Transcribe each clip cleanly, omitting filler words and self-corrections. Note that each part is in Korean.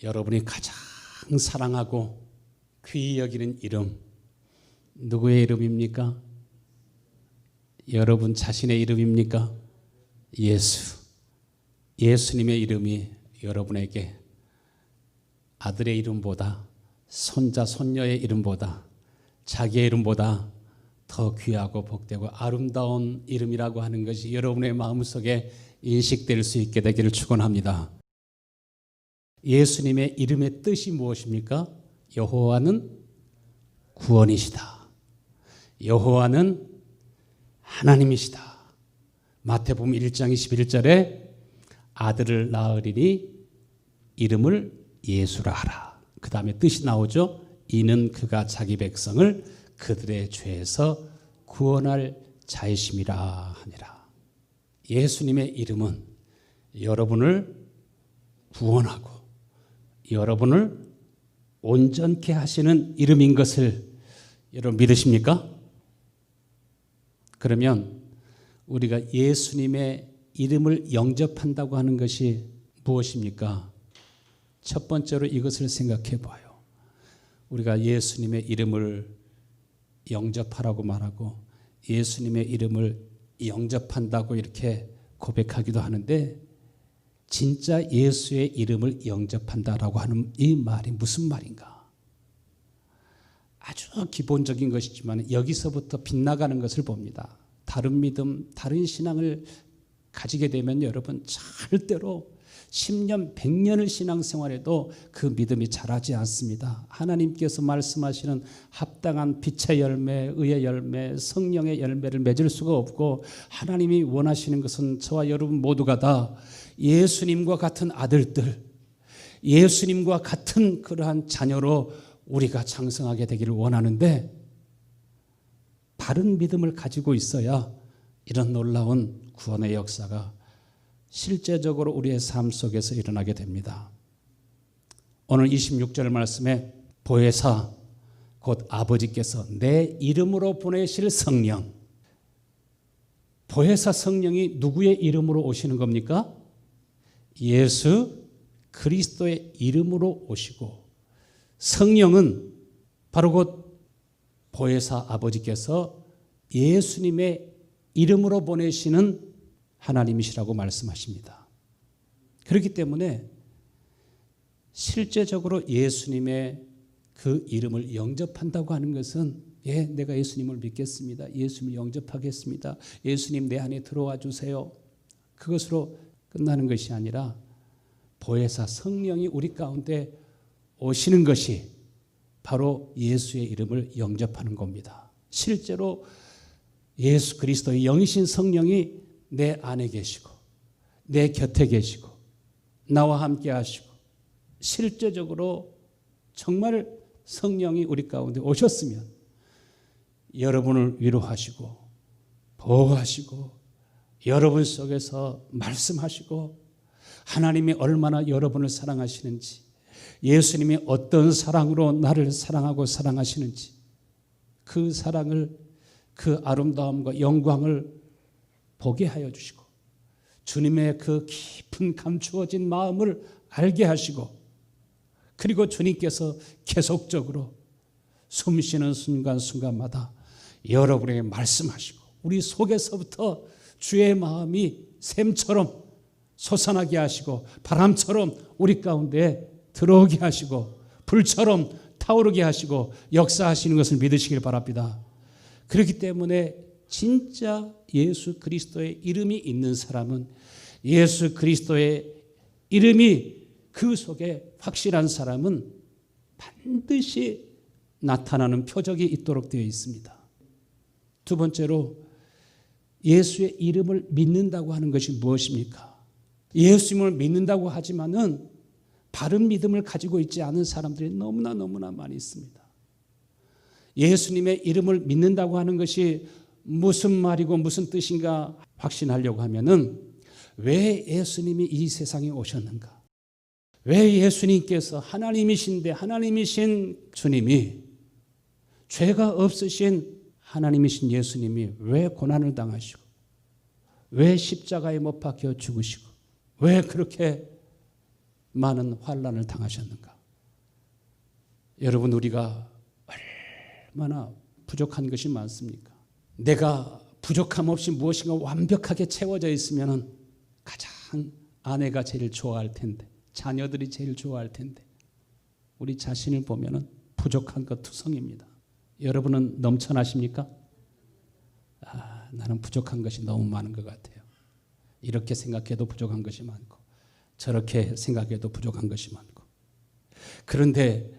여러분이 가장 사랑하고 귀히 여기는 이름, 누구의 이름입니까? 여러분 자신의 이름입니까? 예수. 예수님의 이름이 여러분에게 아들의 이름보다, 손자, 손녀의 이름보다, 자기의 이름보다 더 귀하고 복되고 아름다운 이름이라고 하는 것이 여러분의 마음속에 인식될 수 있게 되기를 축원합니다. 예수님의 이름의 뜻이 무엇입니까? 여호와는 구원이시다. 여호와는 하나님이시다. 마태복음 1장 21절에 아들을 낳으리니 이름을 예수라 하라. 그 다음에 뜻이 나오죠. 이는 그가 자기 백성을 그들의 죄에서 구원할 자이심이라 하니라. 예수님의 이름은 여러분을 구원하고 여러분을 온전케 하시는 이름인 것을 여러분 믿으십니까? 그러면 우리가 예수님의 이름을 영접한다고 하는 것이 무엇입니까? 첫 번째로 이것을 생각해 봐요. 우리가 예수님의 이름을 영접하라고 말하고 예수님의 이름을 영접한다고 이렇게 고백하기도 하는데, 진짜 예수의 이름을 영접한다라고 하는 이 말이 무슨 말인가? 아주 기본적인 것이지만 여기서부터 빗나가는 것을 봅니다. 다른 믿음, 다른 신앙을 가지게 되면 여러분 절대로 10년, 100년을 신앙생활해도 그 믿음이 자라지 않습니다. 하나님께서 말씀하시는 합당한 빛의 열매, 의의 열매, 성령의 열매를 맺을 수가 없고, 하나님이 원하시는 것은 저와 여러분 모두가 다 예수님과 같은 아들들, 예수님과 같은 그러한 자녀로 우리가 장성하게 되기를 원하는데, 바른 믿음을 가지고 있어야 이런 놀라운 구원의 역사가 실제적으로 우리의 삶 속에서 일어나게 됩니다. 오늘 26절 말씀에 보혜사 곧 아버지께서 내 이름으로 보내실 성령, 보혜사 성령이 누구의 이름으로 오시는 겁니까? 예수 그리스도의 이름으로 오시고, 성령은 바로 곧 보혜사 아버지께서 예수님의 이름으로 보내시는 하나님이시라고 말씀하십니다. 그렇기 때문에 실제적으로 예수님의 그 이름을 영접한다고 하는 것은, 예, 내가 예수님을 믿겠습니다, 예수님을 영접하겠습니다, 예수님 내 안에 들어와 주세요, 그것으로 끝나는 것이 아니라 보혜사 성령이 우리 가운데 오시는 것이 바로 예수의 이름을 영접하는 겁니다. 실제로 예수 그리스도의 영이신 성령이 내 안에 계시고 내 곁에 계시고 나와 함께 하시고, 실제적으로 정말 성령이 우리 가운데 오셨으면 여러분을 위로하시고 보호하시고 여러분 속에서 말씀하시고, 하나님이 얼마나 여러분을 사랑하시는지, 예수님이 어떤 사랑으로 나를 사랑하고 사랑하시는지, 그 사랑을, 그 아름다움과 영광을 보게 하여 주시고, 주님의 그 깊은 감추어진 마음을 알게 하시고, 그리고 주님께서 계속적으로 숨쉬는 순간순간마다 여러분에게 말씀하시고, 우리 속에서부터 주의 마음이 샘처럼 솟아나게 하시고, 바람처럼 우리 가운데 들어오게 하시고, 불처럼 타오르게 하시고 역사하시는 것을 믿으시길 바랍니다. 그렇기 때문에 진짜 예수 그리스도의 이름이 있는 사람은, 예수 그리스도의 이름이 그 속에 확실한 사람은 반드시 나타나는 표적이 있도록 되어 있습니다. 두 번째로, 예수의 이름을 믿는다고 하는 것이 무엇입니까? 예수님을 믿는다고 하지만은 바른 믿음을 가지고 있지 않은 사람들이 너무나 많이 있습니다. 예수님의 이름을 믿는다고 하는 것이 무슨 말이고 무슨 뜻인가 확신하려고 하면은, 왜 예수님이 이 세상에 오셨는가? 왜 예수님께서 하나님이신데, 하나님이신 주님이, 죄가 없으신 하나님이신 예수님이 왜 고난을 당하시고, 왜 십자가에 못 박혀 죽으시고, 왜 그렇게 많은 환난을 당하셨는가? 여러분, 우리가 얼마나 부족한 것이 많습니까? 내가 부족함 없이 무엇인가 완벽하게 채워져 있으면 가장 아내가 제일 좋아할 텐데, 자녀들이 제일 좋아할 텐데, 우리 자신을 보면 부족한 것 투성입니다. 여러분은 넘쳐나십니까? 나는 부족한 것이 너무 많은 것 같아요. 이렇게 생각해도 부족한 것이 많고, 저렇게 생각해도 부족한 것이 많고. 그런데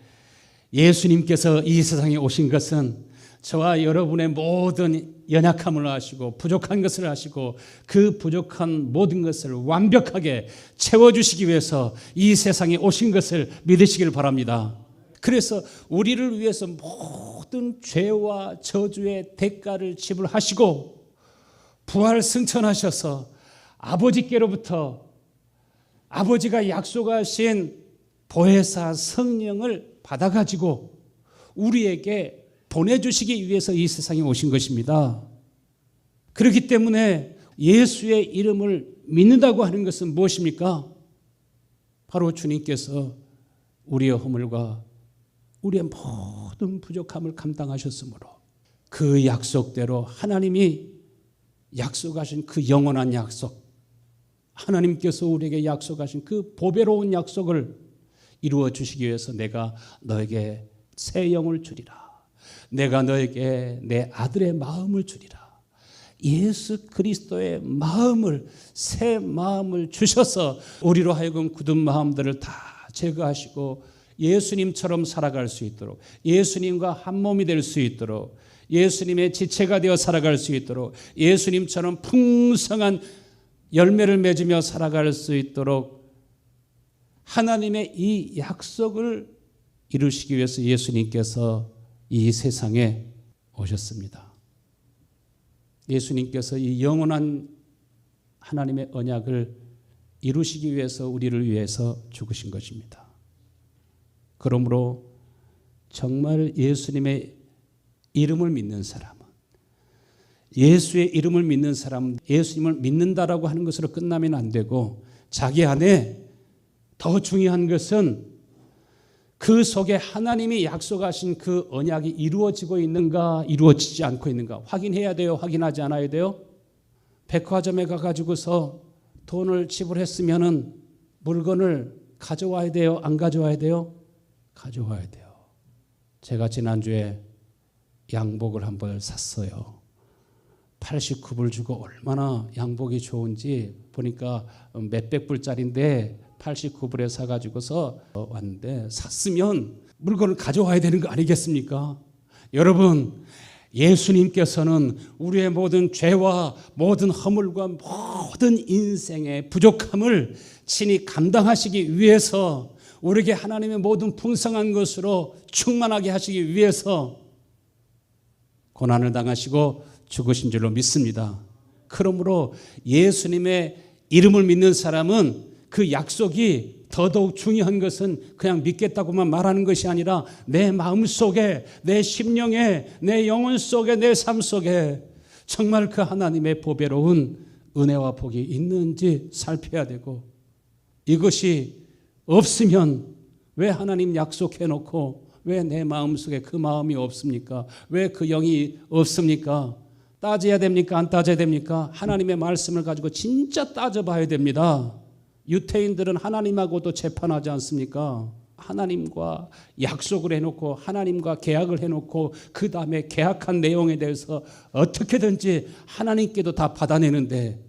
예수님께서 이 세상에 오신 것은 저와 여러분의 모든 연약함을 아시고 부족한 것을 아시고 그 부족한 모든 것을 완벽하게 채워주시기 위해서 이 세상에 오신 것을 믿으시길 바랍니다. 그래서 우리를 위해서 모든 죄와 저주의 대가를 지불하시고 부활 승천하셔서 아버지께로부터 아버지가 약속하신 보혜사 성령을 받아가지고 우리에게 보내주시기 위해서 이 세상에 오신 것입니다. 그렇기 때문에 예수의 이름을 믿는다고 하는 것은 무엇입니까? 바로 주님께서 우리의 허물과 우리의 모든 부족함을 감당하셨으므로 그 약속대로 하나님이 약속하신 그 영원한 약속, 하나님께서 우리에게 약속하신 그 보배로운 약속을 이루어 주시기 위해서 내가 너에게 새 영을 주리라. 내가 너에게 내 아들의 마음을 주리라. 예수 그리스도의 마음을, 새 마음을 주셔서 우리로 하여금 굳은 마음들을 다 제거하시고 예수님처럼 살아갈 수 있도록, 예수님과 한 몸이 될 수 있도록, 예수님의 지체가 되어 살아갈 수 있도록, 예수님처럼 풍성한 열매를 맺으며 살아갈 수 있도록 하나님의 이 약속을 이루시기 위해서 예수님께서 이 세상에 오셨습니다. 예수님께서 이 영원한 하나님의 언약을 이루시기 위해서 우리를 위해서 죽으신 것입니다. 그러므로 정말 예수님의 이름을 믿는 사람은, 예수의 이름을 믿는 사람은 예수님을 믿는다라고 하는 것으로 끝나면 안 되고 자기 안에 더 중요한 것은 그 속에 하나님이 약속하신 그 언약이 이루어지고 있는가, 이루어지지 않고 있는가 확인해야 돼요? 확인하지 않아야 돼요? 백화점에 가가지고서 돈을 지불했으면은 물건을 가져와야 돼요? 안 가져와야 돼요? 가져와야 돼요. 제가 지난주에 양복을 한 벌 샀어요. 89불 주고 얼마나 양복이 좋은지 보니까 몇백 불짜리인데 89불에 사가지고서 왔는데, 샀으면 물건을 가져와야 되는 거 아니겠습니까? 여러분, 예수님께서는 우리의 모든 죄와 모든 허물과 모든 인생의 부족함을 친히 감당하시기 위해서, 우리에게 하나님의 모든 풍성한 것으로 충만하게 하시기 위해서 고난을 당하시고 죽으신 줄로 믿습니다. 그러므로 예수님의 이름을 믿는 사람은 그 약속이 더더욱 중요한 것은 그냥 믿겠다고만 말하는 것이 아니라 내 마음 속에, 내 심령에, 내 영혼 속에, 내 삶 속에 정말 그 하나님의 보배로운 은혜와 복이 있는지 살펴야 되고, 이것이 없으면 왜 하나님 약속해놓고 왜 내 마음 속에 그 마음이 없습니까? 왜 그 영이 없습니까? 따져야 됩니까? 안 따져야 됩니까? 하나님의 말씀을 가지고 진짜 따져봐야 됩니다. 유태인들은 하나님하고도 재판하지 않습니까? 하나님과 약속을 해놓고 하나님과 계약을 해놓고 그 다음에 계약한 내용에 대해서 어떻게든지 하나님께도 다 받아내는데,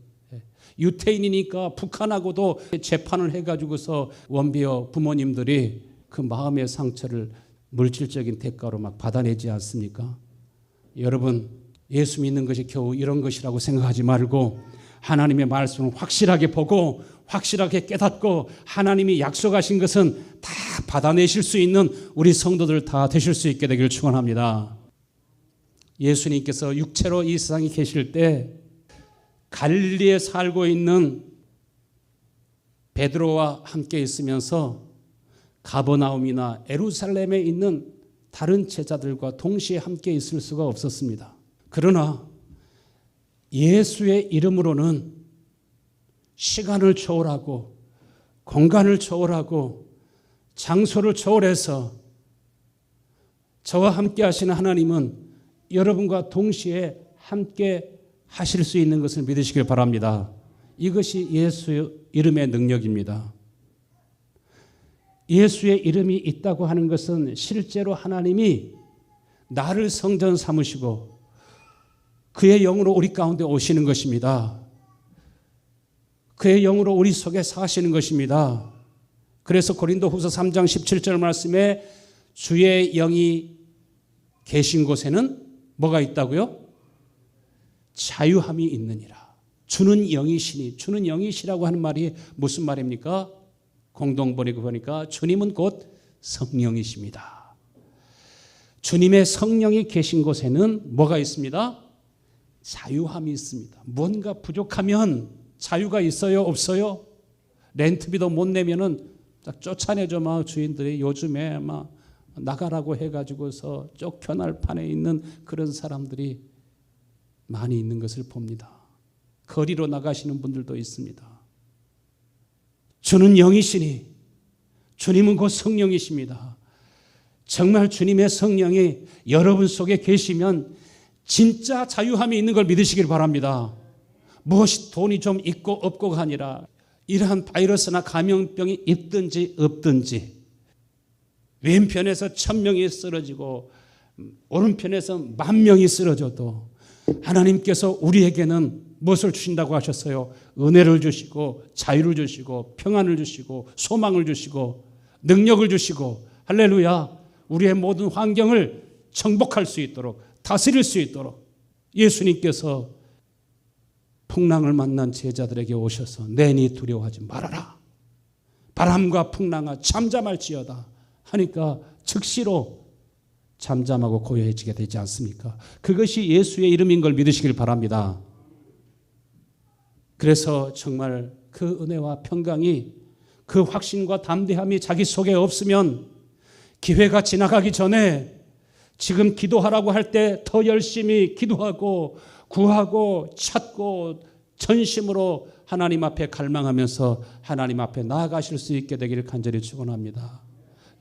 유태인이니까 북한하고도 재판을 해가지고서 원비어 부모님들이 그 마음의 상처를 물질적인 대가로 막 받아내지 않습니까? 여러분, 예수 믿는 것이 겨우 이런 것이라고 생각하지 말고 하나님의 말씀을 확실하게 보고 확실하게 깨닫고 하나님이 약속하신 것은 다 받아내실 수 있는 우리 성도들 다 되실 수 있게 되기를 축원합니다. 예수님께서 육체로 이 세상에 계실 때 갈릴리에 살고 있는 베드로와 함께 있으면서 가버나움이나 예루살렘에 있는 다른 제자들과 동시에 함께 있을 수가 없었습니다. 그러나 예수의 이름으로는 시간을 초월하고 공간을 초월하고 장소를 초월해서 저와 함께 하시는 하나님은 여러분과 동시에 함께 하실 수 있는 것을 믿으시길 바랍니다. 이것이 예수 이름의 능력입니다. 예수의 이름이 있다고 하는 것은 실제로 하나님이 나를 성전 삼으시고 그의 영으로 우리 가운데 오시는 것입니다. 그의 영으로 우리 속에 사시는 것입니다. 그래서 고린도후서 3장 17절 말씀에 주의 영이 계신 곳에는 뭐가 있다고요? 자유함이 있느니라. 주는 영이시니, 주는 영이시라고 하는 말이 무슨 말입니까? 공동번역 보니까 주님은 곧 성령이십니다. 주님의 성령이 계신 곳에는 뭐가 있습니다? 자유함이 있습니다. 뭔가 부족하면 자유가 있어요? 없어요? 렌트비도 못 내면은 딱 쫓아내죠. 막 주인들이 요즘에 막 나가라고 해가지고서 쫓겨날 판에 있는 그런 사람들이 많이 있는 것을 봅니다. 거리로 나가시는 분들도 있습니다. 주는 영이시니 주님은 곧 성령이십니다. 정말 주님의 성령이 여러분 속에 계시면 진짜 자유함이 있는 걸 믿으시길 바랍니다. 무엇이 돈이 좀 있고 없고가 아니라 이러한 바이러스나 감염병이 있든지 없든지 왼편에서 1000명이 쓰러지고 오른편에서 10,000명이 쓰러져도 하나님께서 우리에게는 무엇을 주신다고 하셨어요? 은혜를 주시고 자유를 주시고 평안을 주시고 소망을 주시고 능력을 주시고 할렐루야, 우리의 모든 환경을 정복할 수 있도록 다스릴 수 있도록 예수님께서 풍랑을 만난 제자들에게 오셔서 내니 두려워하지 말아라, 바람과 풍랑아 잠잠할지어다 하니까 즉시로 잠잠하고 고요해지게 되지 않습니까? 그것이 예수의 이름인 걸 믿으시길 바랍니다. 그래서 정말 그 은혜와 평강이, 그 확신과 담대함이 자기 속에 없으면 기회가 지나가기 전에 지금 기도하라고 할 때 더 열심히 기도하고 구하고 찾고 전심으로 하나님 앞에 갈망하면서 하나님 앞에 나아가실 수 있게 되기를 간절히 축원합니다.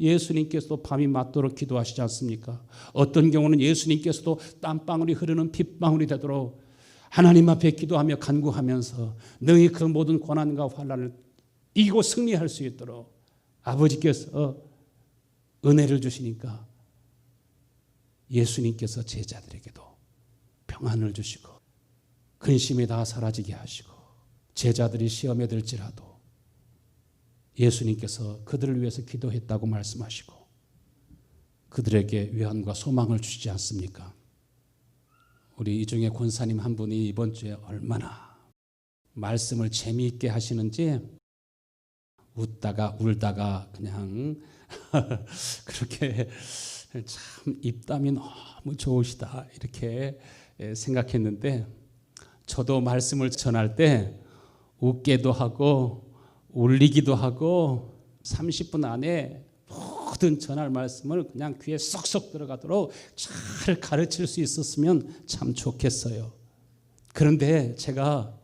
예수님께서도 밤이 맞도록 기도하시지 않습니까? 어떤 경우는 예수님께서도 땀방울이 흐르는 핏방울이 되도록 하나님 앞에 기도하며 간구하면서 너희 그 모든 고난과 환난을 이기고 승리할 수 있도록 아버지께서 은혜를 주시니까 예수님께서 제자들에게도 평안을 주시고 근심이 다 사라지게 하시고 제자들이 시험에 들지라도 예수님께서 그들을 위해서 기도했다고 말씀하시고 그들에게 위안과 소망을 주시지 않습니까? 우리 이중에 권사님 한 분이 이번 주에 얼마나 말씀을 재미있게 하시는지 웃다가 울다가 그냥 그렇게 참 입담이 너무 좋으시다 이렇게 생각했는데 저도 말씀을 전할 때 웃게도 하고 울리기도 하고 30분 안에 모든 전할 말씀을 그냥 귀에 쏙쏙 들어가도록 잘 가르칠 수 있었으면 참 좋겠어요. 그런데 제가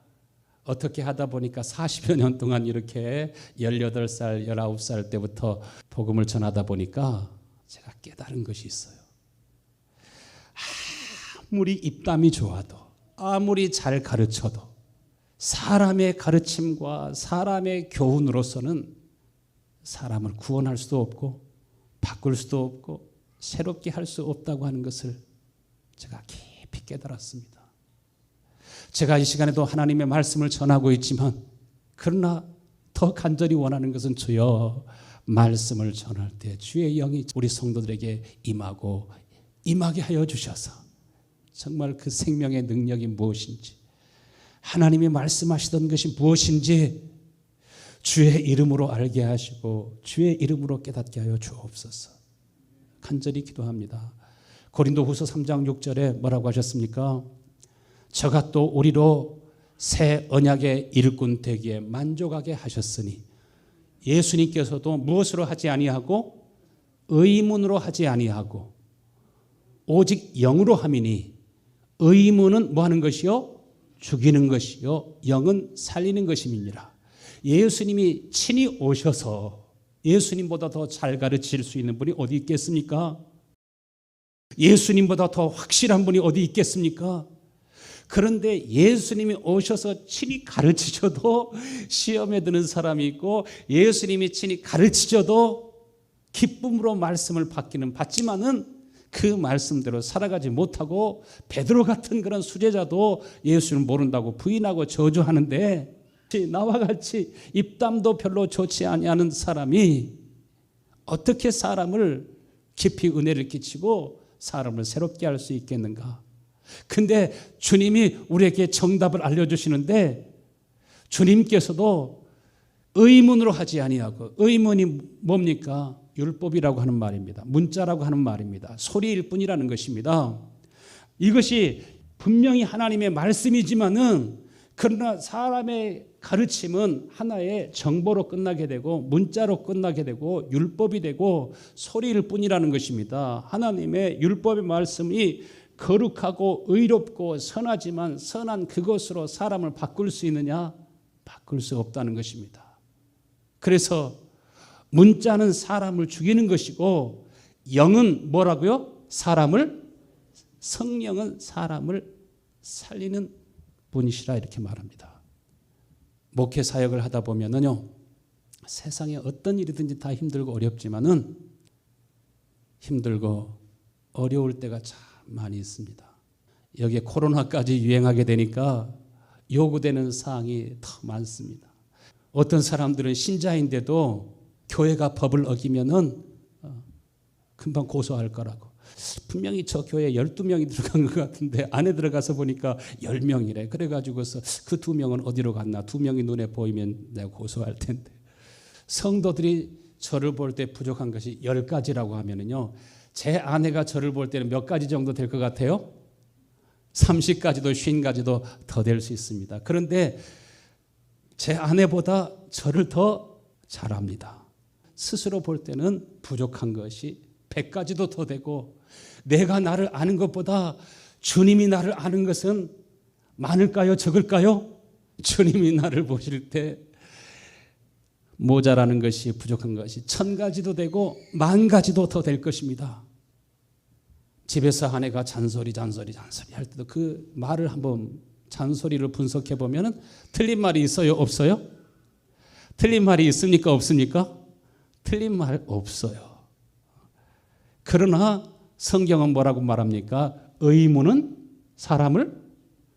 어떻게 하다 보니까 40여 년 동안 이렇게 18살, 19살 때부터 복음을 전하다 보니까 제가 깨달은 것이 있어요. 아무리 입담이 좋아도 아무리 잘 가르쳐도 사람의 가르침과 사람의 교훈으로서는 사람을 구원할 수도 없고 바꿀 수도 없고 새롭게 할 수 없다고 하는 것을 제가 깊이 깨달았습니다. 제가 이 시간에도 하나님의 말씀을 전하고 있지만 그러나 더 간절히 원하는 것은 주여 말씀을 전할 때 주의 영이 우리 성도들에게 임하게 하여 주셔서 정말 그 생명의 능력이 무엇인지 하나님이 말씀하시던 것이 무엇인지 주의 이름으로 알게 하시고 주의 이름으로 깨닫게 하여 주옵소서. 간절히 기도합니다. 고린도후서 3장 6절에 뭐라고 하셨습니까? 저가 또 우리로 새 언약의 일꾼 되기에 만족하게 하셨으니 예수님께서도 무엇으로 하지 아니하고 의문으로 하지 아니하고 오직 영으로 함이니 의문은 뭐 하는 것이요? 죽이는 것이요 영은 살리는 것임이니라. 예수님이 친히 오셔서 예수님보다 더 잘 가르칠 수 있는 분이 어디 있겠습니까? 예수님보다 더 확실한 분이 어디 있겠습니까? 그런데 예수님이 오셔서 친히 가르치셔도 시험에 드는 사람이 있고, 예수님이 친히 가르치셔도 기쁨으로 말씀을 받지만은 그 말씀대로 살아가지 못하고, 베드로 같은 그런 수제자도 예수를 모른다고 부인하고 저주하는데, 나와 같이 입담도 별로 좋지 아니하는 사람이 어떻게 사람을 깊이 은혜를 끼치고 사람을 새롭게 할 수 있겠는가? 근데 주님이 우리에게 정답을 알려주시는데, 주님께서도 의문으로 하지 아니하고, 의문이 뭡니까? 율법이라고 하는 말입니다. 문자라고 하는 말입니다. 소리일 뿐이라는 것입니다. 이것이 분명히 하나님의 말씀이지만은, 그러나 사람의 가르침은 하나의 정보로 끝나게 되고, 문자로 끝나게 되고, 율법이 되고 소리일 뿐이라는 것입니다. 하나님의 율법의 말씀이 거룩하고 의롭고 선하지만, 선한 그것으로 사람을 바꿀 수 있느냐? 바꿀 수 없다는 것입니다. 그래서 문자는 사람을 죽이는 것이고, 영은 뭐라고요? 성령은 사람을 살리는 분이시라, 이렇게 말합니다. 목회 사역을 하다 보면은요, 세상에 어떤 일이든지 다 힘들고 어렵지만은, 힘들고 어려울 때가 참 많이 있습니다. 여기에 코로나까지 유행하게 되니까 요구되는 사항이 더 많습니다. 어떤 사람들은 신자인데도 교회가 법을 어기면은 금방 고소할 거라고. 분명히 저 교회에 12명이 들어간 것 같은데 안에 들어가서 보니까 10명이래. 그래가지고서 그 2명은 어디로 갔나? 2명이 눈에 보이면 내가 고소할 텐데. 성도들이 저를 볼 때 부족한 것이 10가지라고 하면은요, 제 아내가 저를 볼 때는 몇 가지 정도 될 것 같아요? 30가지도 50가지도 더 될 수 있습니다. 그런데 제 아내보다 저를 더 잘합니다. 스스로 볼 때는 부족한 것이 100가지도 더 되고, 내가 나를 아는 것보다 주님이 나를 아는 것은 많을까요? 적을까요? 주님이 나를 보실 때 모자라는 것이, 부족한 것이 1000가지도 되고 10,000가지도 더 될 것입니다. 집에서 아내가 잔소리 할 때도 그 말을 한번, 잔소리를 분석해 보면 틀린 말이 있어요? 없어요? 틀린 말이 있습니까? 없습니까? 틀린 말 없어요. 그러나 성경은 뭐라고 말합니까? 의문은 사람을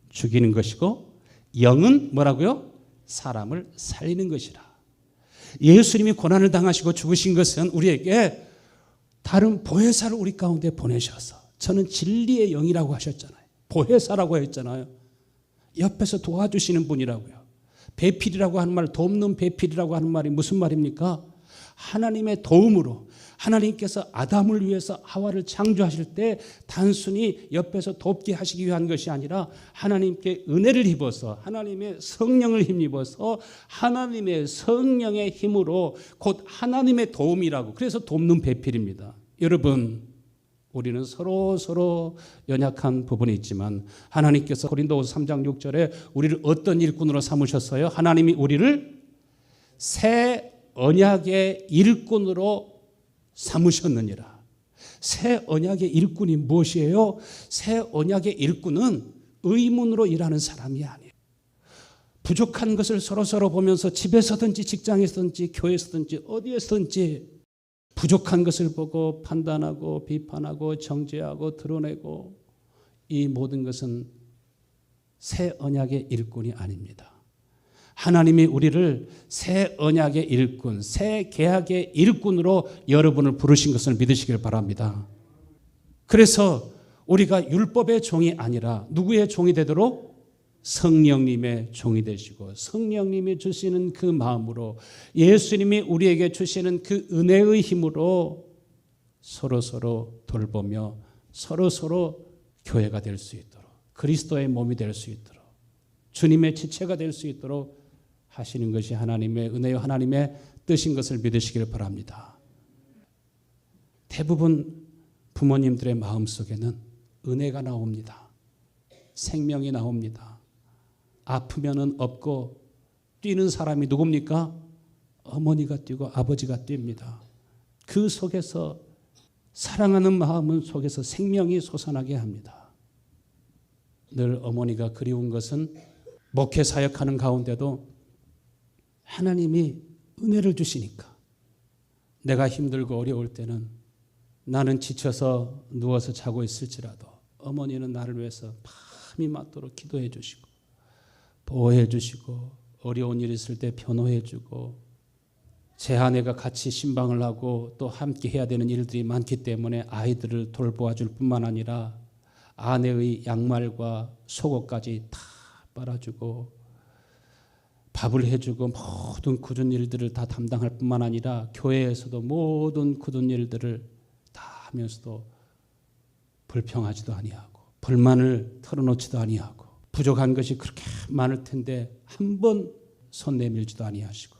죽이는 것이고, 영은 뭐라고요? 사람을 살리는 것이라. 예수님이 고난을 당하시고 죽으신 것은 우리에게 다른 보혜사를 우리 가운데 보내셔서, 저는 진리의 영이라고 하셨잖아요. 보혜사라고 했잖아요. 옆에서 도와주시는 분이라고요. 배필이라고 하는 말, 돕는 배필이라고 하는 말이 무슨 말입니까? 하나님의 도움으로, 하나님께서 아담을 위해서 하와를 창조하실 때 단순히 옆에서 돕게 하시기 위한 것이 아니라, 하나님께 은혜를 입어서, 하나님의 성령을 힘입어서, 하나님의 성령의 힘으로, 곧 하나님의 도움이라고, 그래서 돕는 배필입니다. 여러분, 우리는 서로 연약한 부분이 있지만, 하나님께서 고린도후서 3장 6절에 우리를 어떤 일꾼으로 삼으셨어요? 하나님이 우리를 새 언약의 일꾼으로 삼으셨느니라. 새 언약의 일꾼이 무엇이에요? 새 언약의 일꾼은 의문으로 일하는 사람이 아니에요. 부족한 것을 서로 보면서, 집에서든지 직장에서든지 교회에서든지 어디에서든지 부족한 것을 보고 판단하고 비판하고 정죄하고 드러내고, 이 모든 것은 새 언약의 일꾼이 아닙니다. 하나님이 우리를 새 언약의 일꾼, 새 계약의 일꾼으로 여러분을 부르신 것을 믿으시길 바랍니다. 그래서 우리가 율법의 종이 아니라 누구의 종이 되도록? 성령님의 종이 되시고, 성령님이 주시는 그 마음으로, 예수님이 우리에게 주시는 그 은혜의 힘으로 서로 돌보며 서로 교회가 될 수 있도록, 그리스도의 몸이 될 수 있도록, 주님의 지체가 될 수 있도록 하시는 것이 하나님의 은혜요, 하나님의 뜻인 것을 믿으시길 바랍니다. 대부분 부모님들의 마음속에는 은혜가 나옵니다. 생명이 나옵니다. 아프면은 없고 뛰는 사람이 누굽니까? 어머니가 뛰고 아버지가 뜁니다. 그 속에서 사랑하는 마음은 속에서 생명이 솟아나게 합니다. 늘 어머니가 그리운 것은 목회 사역하는 가운데도 하나님이 은혜를 주시니까 내가 힘들고 어려울 때는 나는 지쳐서 누워서 자고 있을지라도 어머니는 나를 위해서 밤이 맞도록 기도해 주시고 보호해 주시고 어려운 일 있을 때 변호해 주고 제 아내가 같이 신방을 하고 또 함께 해야 되는 일들이 많기 때문에 아이들을 돌보아 줄 뿐만 아니라 아내의 양말과 속옷까지 다 빨아주고 밥을 해주고 모든 굳은 일들을 다 담당할 뿐만 아니라 교회에서도 모든 굳은 일들을 다 하면서도 불평하지도 아니하고 불만을 털어놓지도 아니하고 부족한 것이 그렇게 많을 텐데 한 번 손 내밀지도 아니하시고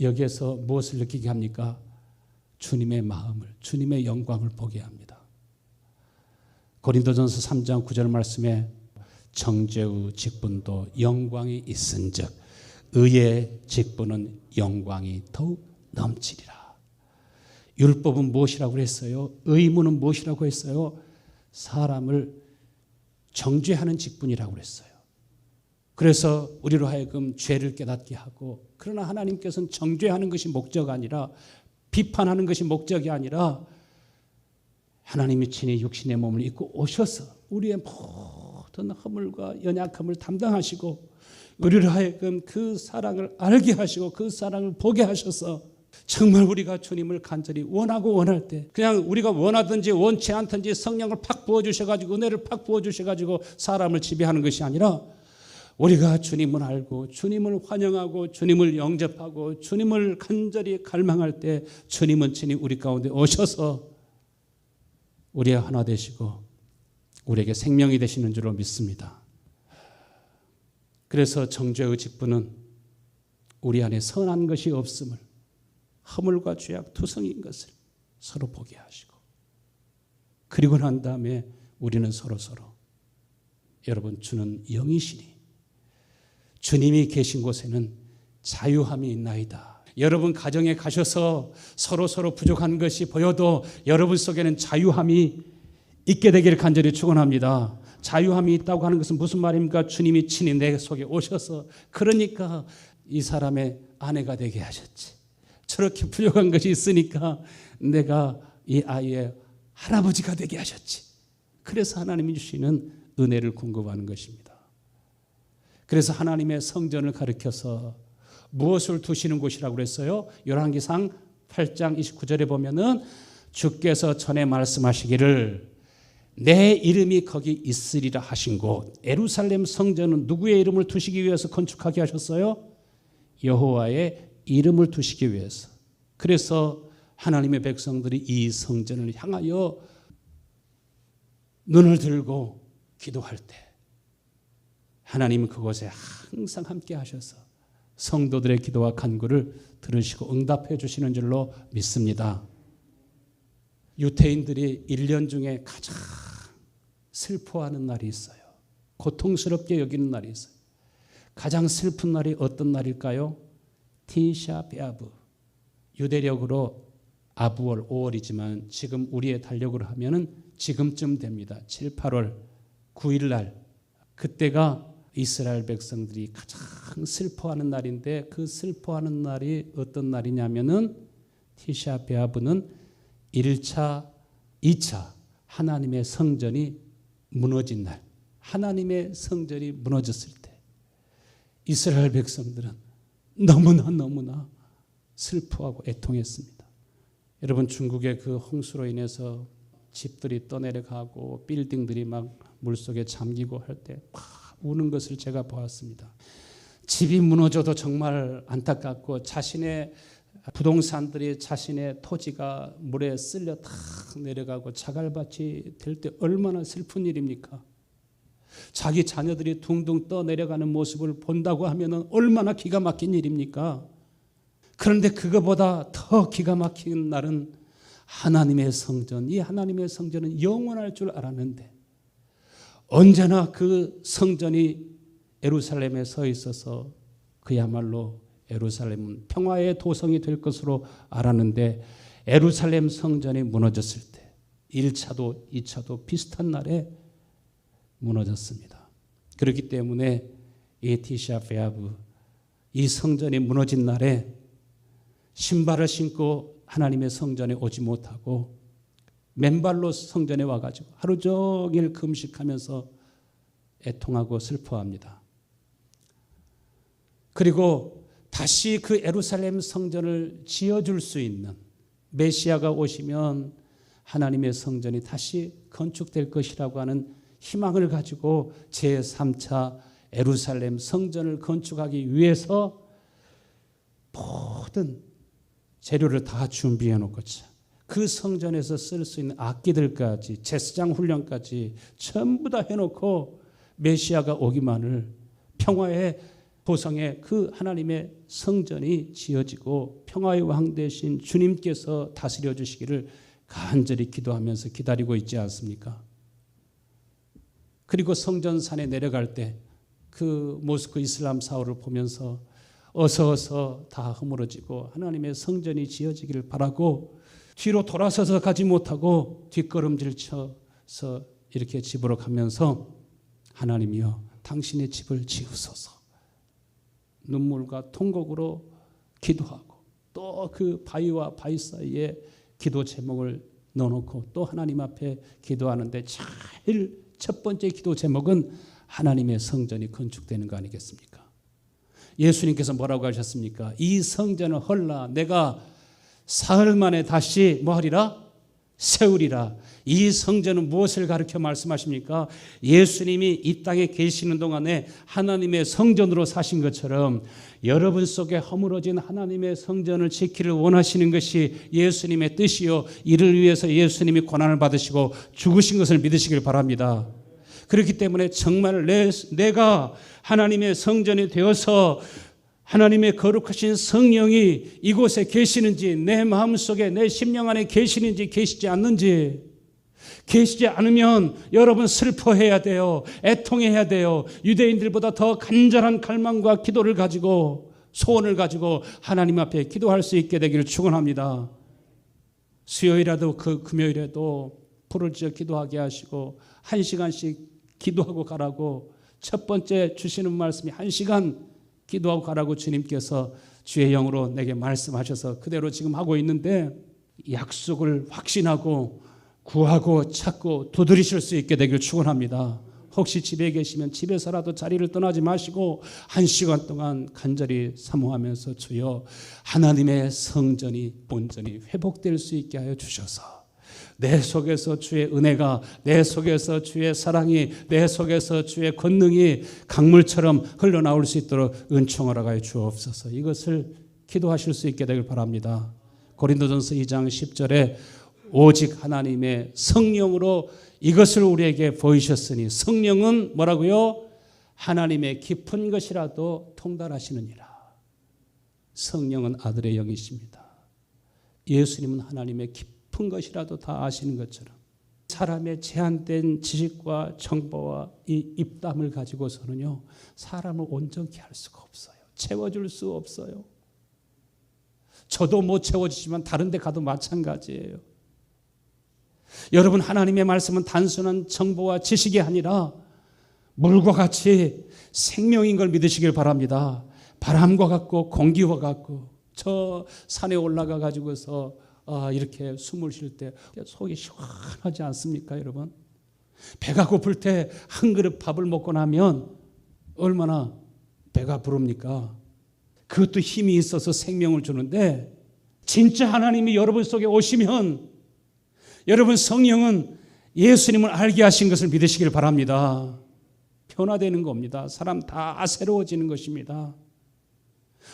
여기에서 무엇을 느끼게 합니까? 주님의 마음을, 주님의 영광을 보게 합니다. 고린도전서 3장 9절 말씀에 정죄의 직분도 영광이 있은즉 의의 직분은 영광이 더욱 넘치리라. 율법은 무엇이라고 했어요? 의무는 무엇이라고 했어요? 사람을 정죄하는 직분이라고 했어요. 그래서 우리로 하여금 죄를 깨닫게 하고, 그러나 하나님께서는 정죄하는 것이 목적 아니라 비판하는 것이 목적이 아니라 하나님이 친히 육신의 몸을 입고 오셔서 우리의 모든 허물과 연약함을 담당하시고 우리로 하여금 그 사랑을 알게 하시고 그 사랑을 보게 하셔서 정말 우리가 주님을 간절히 원하고 원할 때 그냥 우리가 원하든지 원치 않든지 성령을 팍 부어주셔가지고 은혜를 팍 부어주셔가지고 사람을 지배하는 것이 아니라 우리가 주님을 알고 주님을 환영하고 주님을 영접하고 주님을 간절히 갈망할 때 주님은 친히 우리 가운데 오셔서 우리의 하나 되시고 우리에게 생명이 되시는 줄로 믿습니다. 그래서 정죄의 직분은 우리 안에 선한 것이 없음을, 허물과 죄악 투성인 것을 서로 보게 하시고, 그리고 난 다음에 우리는 서로 여러분, 주는 영이시니 주님이 계신 곳에는 자유함이 있나이다. 여러분 가정에 가셔서 서로 부족한 것이 보여도 여러분 속에는 자유함이 있게 되기를 간절히 축원합니다. 자유함이 있다고 하는 것은 무슨 말입니까? 주님이 친히 내 속에 오셔서, 그러니까 이 사람의 아내가 되게 하셨지. 저렇게 부족한 것이 있으니까 내가 이 아이의 할아버지가 되게 하셨지. 그래서 하나님이 주시는 은혜를 공급하는 것입니다. 그래서 하나님의 성전을 가리켜서 무엇을 두시는 곳이라고 그랬어요? 열왕기상 8장 29절에 보면은 주께서 전에 말씀하시기를 내 이름이 거기 있으리라 하신 곳, 예루살렘 성전은 누구의 이름을 두시기 위해서 건축하게 하셨어요? 여호와의 이름을 두시기 위해서. 그래서 하나님의 백성들이 이 성전을 향하여 눈을 들고 기도할 때 하나님은 그곳에 항상 함께 하셔서 성도들의 기도와 간구를 들으시고 응답해 주시는 줄로 믿습니다. 유태인들이 1년 중에 가장 슬퍼하는 날이 있어요. 고통스럽게 여기는 날이 있어요. 가장 슬픈 날이 어떤 날일까요? 티샤 베아브. 유대력으로 아부월 5월이지만 지금 우리의 달력으로 하면은 지금쯤 됩니다. 7, 8월 9일 날, 그때가 이스라엘 백성들이 가장 슬퍼하는 날인데, 그 슬퍼하는 날이 어떤 날이냐면은 티샤 베아브는 1차, 2차 하나님의 성전이 무너진 날, 하나님의 성전이 무너졌을 때 이스라엘 백성들은 너무나 슬퍼하고 애통했습니다. 여러분, 중국의 그 홍수로 인해서 집들이 떠내려가고 빌딩들이 막 물속에 잠기고 할 때 우는 것을 제가 보았습니다. 집이 무너져도 정말 안타깝고 자신의 부동산들이, 자신의 토지가 물에 쓸려 탁 내려가고 자갈밭이 될 때 얼마나 슬픈 일입니까? 자기 자녀들이 둥둥 떠내려가는 모습을 본다고 하면 얼마나 기가 막힌 일입니까? 그런데 그거보다 더 기가 막힌 날은 하나님의 성전, 이 하나님의 성전은 영원할 줄 알았는데 언제나 그 성전이 예루살렘에 서 있어서 그야말로 예루살렘은 평화의 도성이 될 것으로 알았는데 예루살렘 성전이 무너졌을 때 1차도 2차도 비슷한 날에 무너졌습니다. 그렇기 때문에 이 티샤 베아브, 이 성전이 무너진 날에 신발을 신고 하나님의 성전에 오지 못하고 맨발로 성전에 와가지고 하루 종일 금식하면서 애통하고 슬퍼합니다. 그리고 다시 그 예루살렘 성전을 지어줄 수 있는 메시아가 오시면 하나님의 성전이 다시 건축될 것이라고 하는 희망을 가지고 제3차 예루살렘 성전을 건축하기 위해서 모든 재료를 다 준비해 놓고 그 성전에서 쓸 수 있는 악기들까지 제사장 훈련까지 전부 다 해놓고 메시아가 오기만을 평화의 도성에 그 하나님의 성전이 지어지고 평화의 왕 되신 주님께서 다스려 주시기를 간절히 기도하면서 기다리고 있지 않습니까? 그리고 성전산에 내려갈 때 그 모스크 이슬람 사울을 보면서 어서 다 허물어지고 하나님의 성전이 지어지기를 바라고 뒤로 돌아서서 가지 못하고 뒷걸음질 쳐서 이렇게 집으로 가면서 하나님이여 당신의 집을 지으소서 눈물과 통곡으로 기도하고 또 그 바위와 바위 사이에 기도 제목을 넣어놓고 또 하나님 앞에 기도하는데 제일 첫 번째 기도 제목은 하나님의 성전이 건축되는 거 아니겠습니까? 예수님께서 뭐라고 하셨습니까? 이 성전을 헐라 내가 사흘 만에 다시 뭐하리라? 세우리라. 이 성전은 무엇을 가르쳐 말씀하십니까? 예수님이 이 땅에 계시는 동안에 하나님의 성전으로 사신 것처럼 여러분 속에 허물어진 하나님의 성전을 지키를 원하시는 것이 예수님의 뜻이요 이를 위해서 예수님이 고난을 받으시고 죽으신 것을 믿으시길 바랍니다. 그렇기 때문에 정말 내가 하나님의 성전이 되어서 하나님의 거룩하신 성령이 이곳에 계시는지 내 마음속에 내 심령 안에 계시는지 계시지 않는지 계시지 않으면 여러분 슬퍼해야 돼요. 애통해야 돼요. 유대인들보다 더 간절한 갈망과 기도를 가지고 소원을 가지고 하나님 앞에 기도할 수 있게 되기를 축원합니다. 수요일에도 그 금요일에도 불을 지어 기도하게 하시고 1시간씩 기도하고 가라고 첫 번째 주시는 말씀이 1시간 기도하고 가라고 주님께서 주의 영으로 내게 말씀하셔서 그대로 지금 하고 있는데 약속을 확신하고 구하고 찾고 두드리실 수 있게 되길 축원합니다. 혹시 집에 계시면 집에서라도 자리를 떠나지 마시고 1시간 동안 간절히 사모하면서 주여 하나님의 성전이 본전이 회복될 수 있게 하여 주셔서 내 속에서 주의 은혜가 내 속에서 주의 사랑이 내 속에서 주의 권능이 강물처럼 흘러나올 수 있도록 은총을 하여 주옵소서. 이것을 기도하실 수 있게 되길 바랍니다. 고린도전서 2장 10절에 오직 하나님의 성령으로 이것을 우리에게 보이셨으니 성령은 뭐라고요? 하나님의 깊은 것이라도 통달하시느니라. 성령은 아들의 영이십니다. 예수님은 하나님의 깊은 것이라도 다 아시는 것처럼 사람의 제한된 지식과 정보와 이 입담을 가지고서는요 사람을 온전히 할 수가 없어요. 채워줄 수 없어요. 저도 못 채워지지만 다른 데 가도 마찬가지예요. 여러분 하나님의 말씀은 단순한 정보와 지식이 아니라 물과 같이 생명인 걸 믿으시길 바랍니다. 바람과 같고 공기와 같고 저 산에 올라가 가지고서 이렇게 숨을 쉴 때 속이 시원하지 않습니까 여러분? 배가 고플 때 한 그릇 밥을 먹고 나면 얼마나 배가 부릅니까? 그것도 힘이 있어서 생명을 주는데 진짜 하나님이 여러분 속에 오시면 여러분 성령은 예수님을 알게 하신 것을 믿으시길 바랍니다. 변화되는 겁니다. 사람 다 새로워지는 것입니다.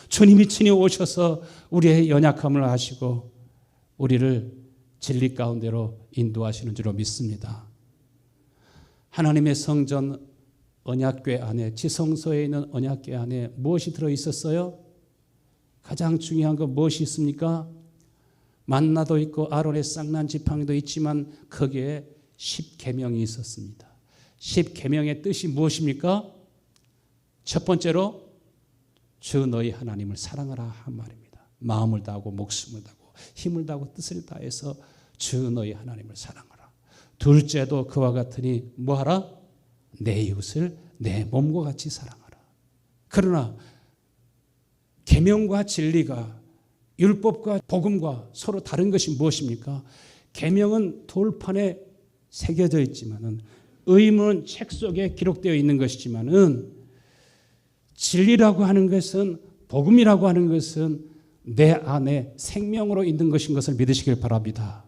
주님이 친히 오셔서 우리의 연약함을 아시고 우리를 진리 가운데로 인도하시는 줄로 믿습니다. 하나님의 성전 언약궤 안에 지성소에 있는 언약궤 안에 무엇이 들어있었어요? 가장 중요한 건 무엇이 있습니까? 만나도 있고 아론의 쌍난 지팡이도 있지만 거기에 10계명이 있었습니다. 10계명의 뜻이 무엇입니까? 첫 번째로 주 너희 하나님을 사랑하라 한 말입니다. 마음을 다하고 목숨을 다하고 힘을 다하고 뜻을 다해서 주 너희 하나님을 사랑하라. 둘째도 그와 같으니 뭐하라? 내 이웃을 내 몸과 같이 사랑하라. 그러나 계명과 진리가 율법과 복음과 서로 다른 것이 무엇입니까? 계명은 돌판에 새겨져 있지만은 의무는 책 속에 기록되어 있는 것이지만은 진리라고 하는 것은 복음이라고 하는 것은 내 안에 생명으로 있는 것인 것을 믿으시길 바랍니다.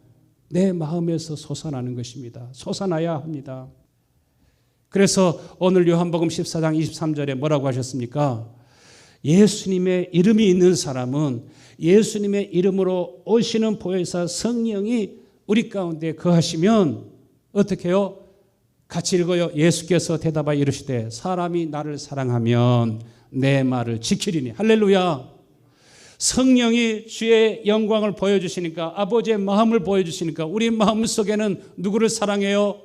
내 마음에서 솟아나는 것입니다. 솟아나야 합니다. 그래서 오늘 요한복음 14장 23절에 뭐라고 하셨습니까? 예수님의 이름이 있는 사람은 예수님의 이름으로 오시는 보혜사 성령이 우리 가운데 거하시면 어떻게 해요? 같이 읽어요. 예수께서 대답하여 이르시되 사람이 나를 사랑하면 내 말을 지키리니. 할렐루야. 성령이 주의 영광을 보여주시니까, 아버지의 마음을 보여주시니까 우리 마음 속에는 누구를 사랑해요?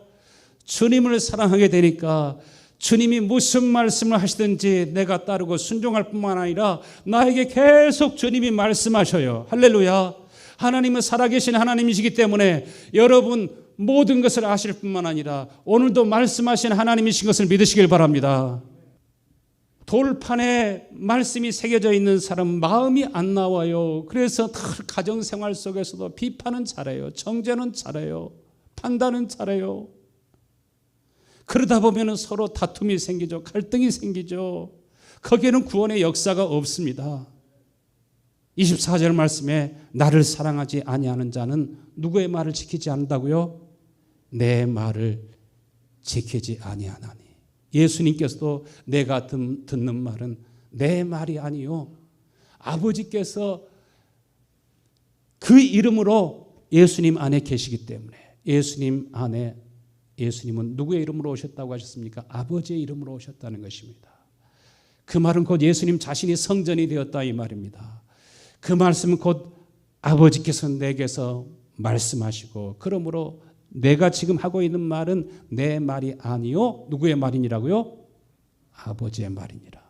주님을 사랑하게 되니까 주님이 무슨 말씀을 하시든지 내가 따르고 순종할 뿐만 아니라 나에게 계속 주님이 말씀하셔요. 할렐루야. 하나님은 살아계신 하나님이시기 때문에 여러분 모든 것을 아실 뿐만 아니라 오늘도 말씀하신 하나님이신 것을 믿으시길 바랍니다. 돌판에 말씀이 새겨져 있는 사람은 마음이 안 나와요. 그래서 가정생활 속에서도 비판은 잘해요. 정죄는 잘해요. 판단은 잘해요. 그러다 보면 서로 다툼이 생기죠. 갈등이 생기죠. 거기에는 구원의 역사가 없습니다. 24절 말씀에 나를 사랑하지 아니하는 자는 누구의 말을 지키지 않는다고요? 내 말을 지키지 아니하나니. 예수님께서도 내가 듣는 말은 내 말이 아니요 아버지께서 그 이름으로 예수님 안에 계시기 때문에 예수님은 누구의 이름으로 오셨다고 하셨습니까? 아버지의 이름으로 오셨다는 것입니다. 그 말은 곧 예수님 자신이 성전이 되었다 이 말입니다. 그 말씀은 곧 아버지께서 내게서 말씀하시고 그러므로 내가 지금 하고 있는 말은 내 말이 아니요 누구의 말이니라고요? 아버지의 말이니라.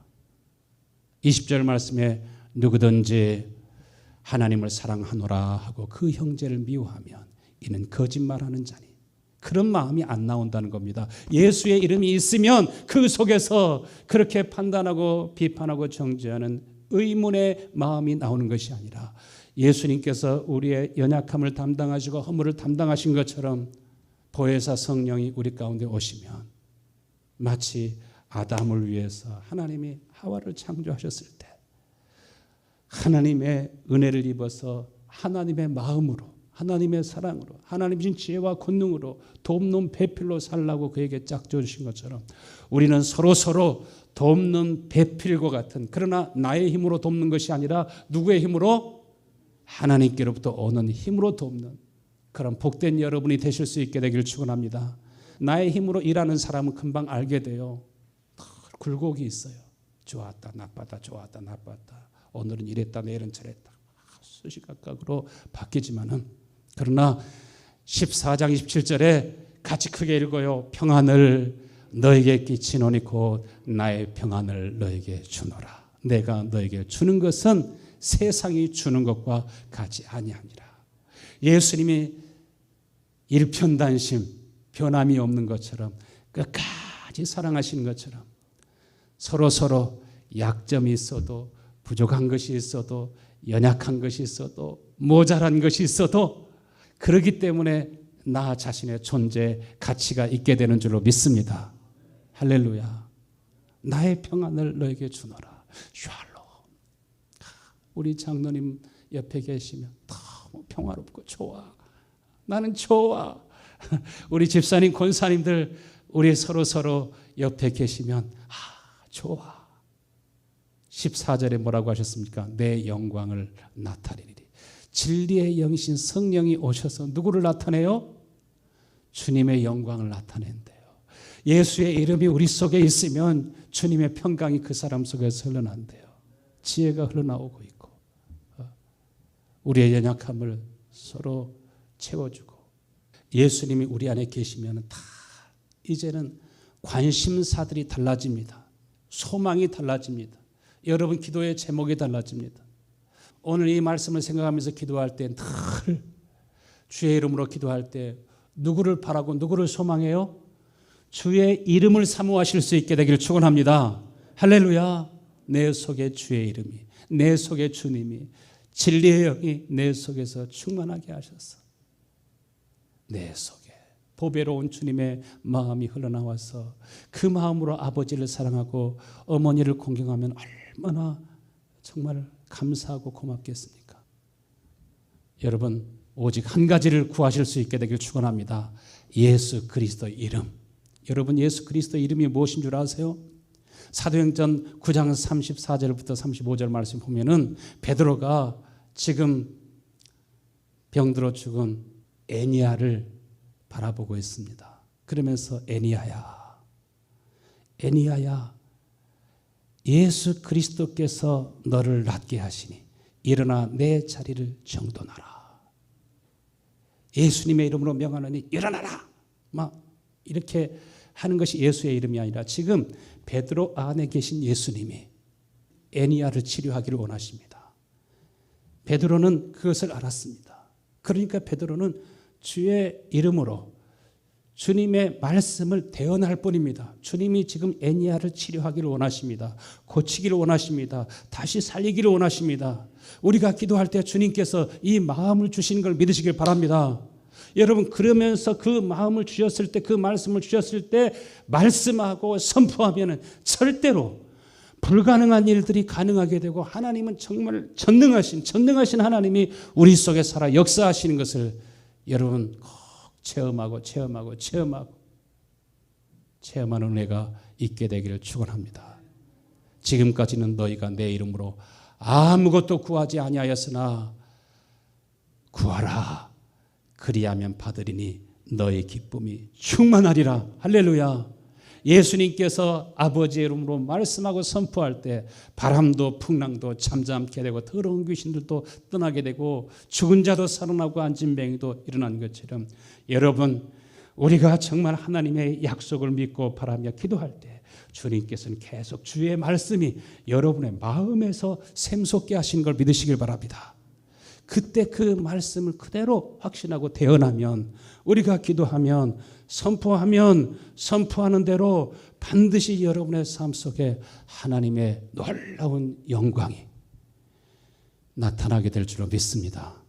20절 말씀에 누구든지 하나님을 사랑하노라 하고 그 형제를 미워하면 이는 거짓말하는 자니. 그런 마음이 안 나온다는 겁니다. 예수의 이름이 있으면 그 속에서 그렇게 판단하고 비판하고 정죄하는 의문의 마음이 나오는 것이 아니라 예수님께서 우리의 연약함을 담당하시고 허물을 담당하신 것처럼 보혜사 성령이 우리 가운데 오시면 마치 아담을 위해서 하나님이 하와를 창조하셨을 때 하나님의 은혜를 입어서 하나님의 마음으로 하나님의 사랑으로 하나님의 지혜와 권능으로 돕는 배필로 살라고 그에게 짝져 주신 것처럼 우리는 서로 돕는 배필과 같은, 그러나 나의 힘으로 돕는 것이 아니라 누구의 힘으로? 하나님께로부터 오는 힘으로 돕는 그런 복된 여러분이 되실 수 있게 되기를 축원합니다. 나의 힘으로 일하는 사람은 금방 알게 돼요. 굴곡이 있어요. 좋았다 나빴다 좋았다 나빴다, 오늘은 이랬다 내일은 저랬다, 수시각각으로 바뀌지만은, 그러나 14장 27절에 같이 크게 읽어요. 평안을 너에게 끼치노니 곧 나의 평안을 너에게 주노라. 내가 너에게 주는 것은 세상이 주는 것과 같이 아니하니라. 예수님이 일편단심 변함이 없는 것처럼 끝까지 사랑하시는 것처럼 서로 약점이 있어도 부족한 것이 있어도 연약한 것이 있어도 모자란 것이 있어도 그렇기 때문에 나 자신의 존재 가치가 있게 되는 줄로 믿습니다. 할렐루야. 나의 평안을 너에게 주노라. 샬롬. 우리 장로님 옆에 계시면 너무 평화롭고 좋아. 나는 좋아. 우리 집사님 권사님들 우리 서로 옆에 계시면 좋아. 14절에 뭐라고 하셨습니까? 내 영광을 나타내리리. 진리의 영신 성령이 오셔서 누구를 나타내요? 주님의 영광을 나타낸대요. 예수의 이름이 우리 속에 있으면 주님의 평강이 그 사람 속에서 흘러난대요. 지혜가 흘러나오고 있고 우리의 연약함을 서로 채워주고 예수님이 우리 안에 계시면 다 이제는 관심사들이 달라집니다. 소망이 달라집니다. 여러분 기도의 제목이 달라집니다. 오늘 이 말씀을 생각하면서 기도할 때 늘 주의 이름으로 기도할 때 누구를 바라고 누구를 소망해요? 주의 이름을 사모하실 수 있게 되기를 축원합니다. 할렐루야. 내 속에 주의 이름이, 내 속에 주님이, 진리의 영이 내 속에서 충만하게 하셔서 내 속에 보배로운 주님의 마음이 흘러나와서 그 마음으로 아버지를 사랑하고 어머니를 공경하면 얼마나 정말 감사하고 고맙겠습니까? 여러분 오직 한 가지를 구하실 수 있게 되길 축원합니다. 예수 그리스도 이름. 여러분 예수 그리스도 이름이 무엇인 줄 아세요? 사도행전 9장 34절부터 35절 말씀 보면은 베드로가 지금 병들어 죽은 애니야를 바라보고 있습니다. 그러면서 애니야야, 애니야야, 예수 그리스도께서 너를 낫게 하시니 일어나 내 자리를 정돈하라. 예수님의 이름으로 명하노니 일어나라. 막 이렇게 하는 것이 예수의 이름이 아니라 지금 베드로 안에 계신 예수님이 애니야를 치료하기를 원하십니다. 베드로는 그것을 알았습니다. 그러니까 베드로는 주의 이름으로 주님의 말씀을 대언할 뿐입니다. 주님이 지금 애니야를 치료하기를 원하십니다. 고치기를 원하십니다. 다시 살리기를 원하십니다. 우리가 기도할 때 주님께서 이 마음을 주시는 걸 믿으시길 바랍니다. 여러분 그러면서 그 마음을 주셨을 때, 그 말씀을 주셨을 때 말씀하고 선포하면 절대로 불가능한 일들이 가능하게 되고 하나님은 정말 전능하신 하나님이 우리 속에 살아 역사하시는 것을 여러분 꼭 체험하는 은혜가 있게 되기를 축원합니다. 지금까지는 너희가 내 이름으로 아무것도 구하지 아니하였으나 구하라. 그리하면 받으리니 너의 기쁨이 충만하리라. 할렐루야. 예수님께서 아버지의 이름으로 말씀하고 선포할 때 바람도 풍랑도 잠잠케 되고 더러운 귀신들도 떠나게 되고 죽은 자도 살아나고 앉은 맹이도 일어나는 것처럼 여러분 우리가 정말 하나님의 약속을 믿고 바라며 기도할 때 주님께서는 계속 주의 말씀이 여러분의 마음에서 샘솟게 하시는 걸 믿으시길 바랍니다. 그때 그 말씀을 그대로 확신하고 대언하면 우리가 기도하면 선포하는 대로 반드시 여러분의 삶 속에 하나님의 놀라운 영광이 나타나게 될 줄로 믿습니다.